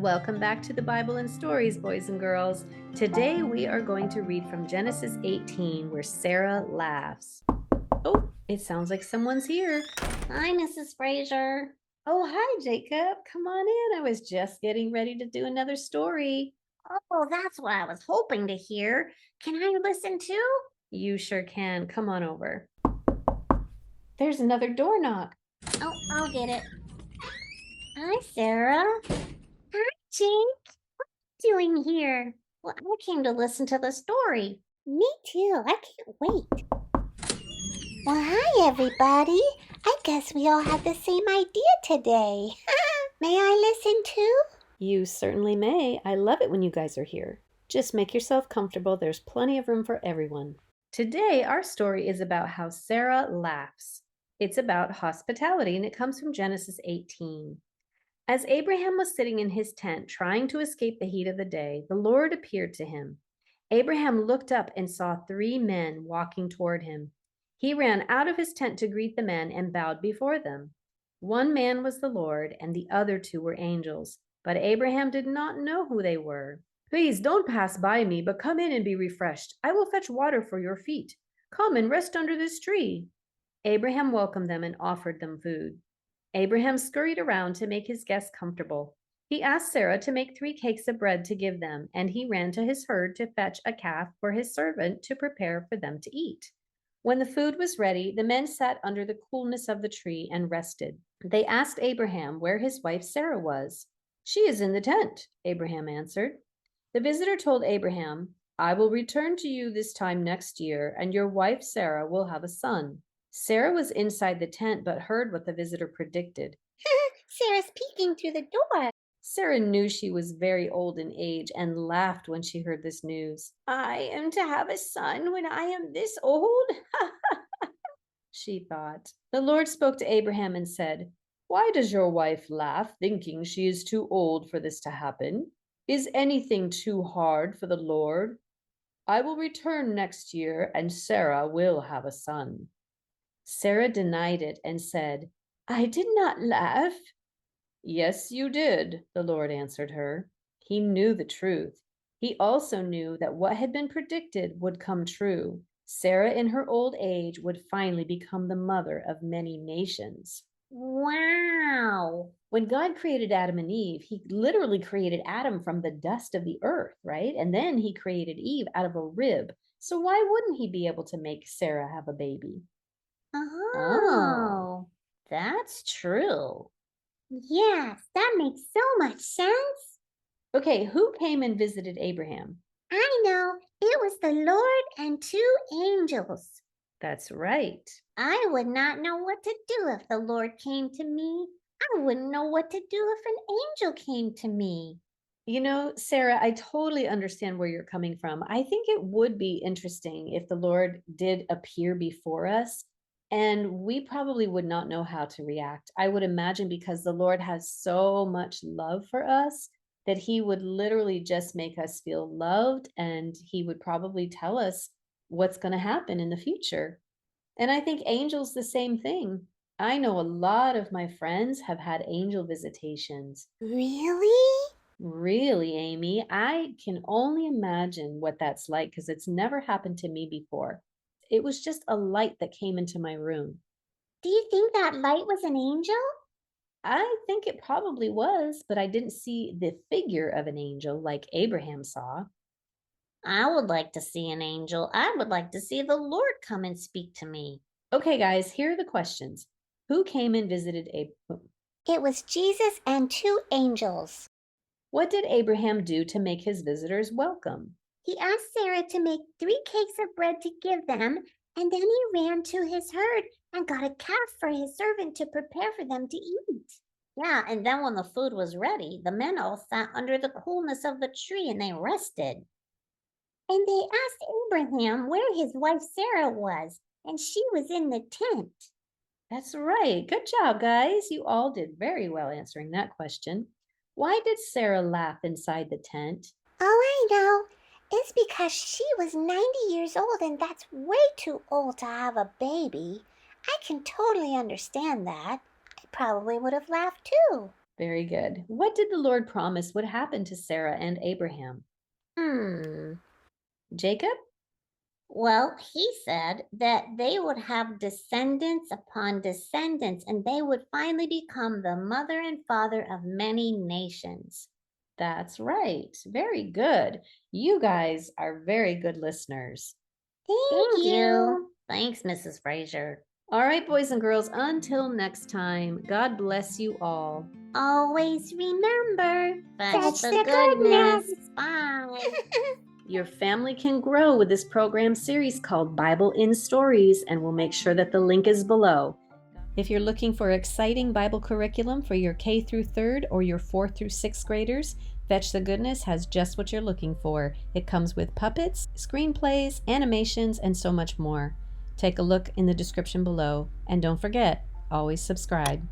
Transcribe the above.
Welcome back to the Bible and Stories, boys and girls. Today we are going to read from Genesis 18, where Sarah laughs. Oh, it sounds like someone's here. Hi, Mrs. Fraser. Oh, hi, Jacob. Come on in. I was just getting ready to do another story. Oh, that's what I was hoping to hear. Can I listen too? You sure can. Come on over. There's another door knock. Oh, I'll get it. Hi, Sarah. Hi, Jake. What are you doing here? Well, I came to listen to the story. Me too. I can't wait. Well, hi, everybody. I guess we all have the same idea today. May I listen too? You certainly may. I love it when you guys are here. Just make yourself comfortable. There's plenty of room for everyone. Today, our story is about how Sarah laughs. It's about hospitality, and it comes from Genesis 18. As Abraham was sitting in his tent trying to escape the heat of the day, the Lord appeared to him. Abraham looked up and saw 3 men walking toward him. He ran out of his tent to greet the men and bowed before them. One man was the Lord, and the other 2 were angels, but Abraham did not know who they were. Please don't pass by me, but come in and be refreshed. I will fetch water for your feet. Come and rest under this tree. Abraham welcomed them and offered them food. Abraham scurried around to make his guests comfortable. He asked Sarah to make 3 cakes of bread to give them, and he ran to his herd to fetch a calf for his servant to prepare for them to eat. When the food was ready, the men sat under the coolness of the tree and rested. They asked Abraham where his wife Sarah was. She is in the tent, Abraham answered. The visitor told Abraham, I will return to you this time next year, and your wife Sarah will have a son. Sarah was inside the tent but heard what the visitor predicted. Sarah's peeking through the door. Sarah knew she was very old in age and laughed when she heard this news. I am to have a son when I am this old? She thought. The Lord spoke to Abraham and said, Why does your wife laugh, thinking she is too old for this to happen? Is anything too hard for the Lord? I will return next year, and Sarah will have a son. Sarah denied it and said, I did not laugh. Yes, you did, the Lord answered her. He knew the truth. He also knew that what had been predicted would come true. Sarah, in her old age, would finally become the mother of many nations. Wow. When God created Adam and Eve, he literally created Adam from the dust of the earth, right? And then he created Eve out of a rib. So why wouldn't he be able to make Sarah have a baby? Oh, That's true. yes, that makes so much sense. Okay, who came and visited Abraham? I know, it was the Lord and 2 angels. That's right. I would not know what to do if the Lord came to me. I wouldn't know what to do if an angel came to me. You know, Sarah, I totally understand where you're coming from. I think it would be interesting if the Lord did appear before us, and we probably would not know how to react. I would imagine because the Lord has so much love for us that he would literally just make us feel loved, and he would probably tell us what's going to happen in the future. And I think angels the same thing. I know a lot of my friends have had angel visitations. Really? Really, Amy, I can only imagine what that's like because it's never happened to me before. It was just a light that came into my room. Do you think that light was an angel? I think it probably was, but I didn't see the figure of an angel like Abraham saw. I would like to see an angel. I would like to see the Lord come and speak to me. Okay, guys, here are the questions. Who came and visited Abraham? It was Jesus and 2 angels. What did Abraham do to make his visitors welcome? He asked Sarah to make 3 cakes of bread to give them, and then he ran to his herd and got a calf for his servant to prepare for them to eat. Yeah, and then when the food was ready, the men all sat under the coolness of the tree and they rested. And they asked Abraham where his wife Sarah was, and she was in the tent. That's right. Good job, guys. You all did very well answering that question. Why did Sarah laugh inside the tent? Oh, I know. It's because she was 90 years old, and that's way too old to have a baby. I can totally understand that. I probably would have laughed too. Very good. What did the Lord promise would happen to Sarah and Abraham? Hmm. Jacob? Well, he said that they would have descendants upon descendants, and they would finally become the mother and father of many nations. That's right. Very good. You guys are very good listeners. Thank Thank you. you. Thanks, Mrs. Fraser. All right, boys and girls, until next time, God bless you all. Always remember, fetch Fetch the the goodness. goodness. Bye. Your family can grow with this program series called Bible in Stories, and we'll make sure that the link is below. If you're looking for exciting Bible curriculum for your K through 3rd or your 4th through 6th graders, Fetch the Goodness has just what you're looking for. It comes with puppets, screenplays, animations, and so much more. Take a look in the description below, and don't forget, always subscribe.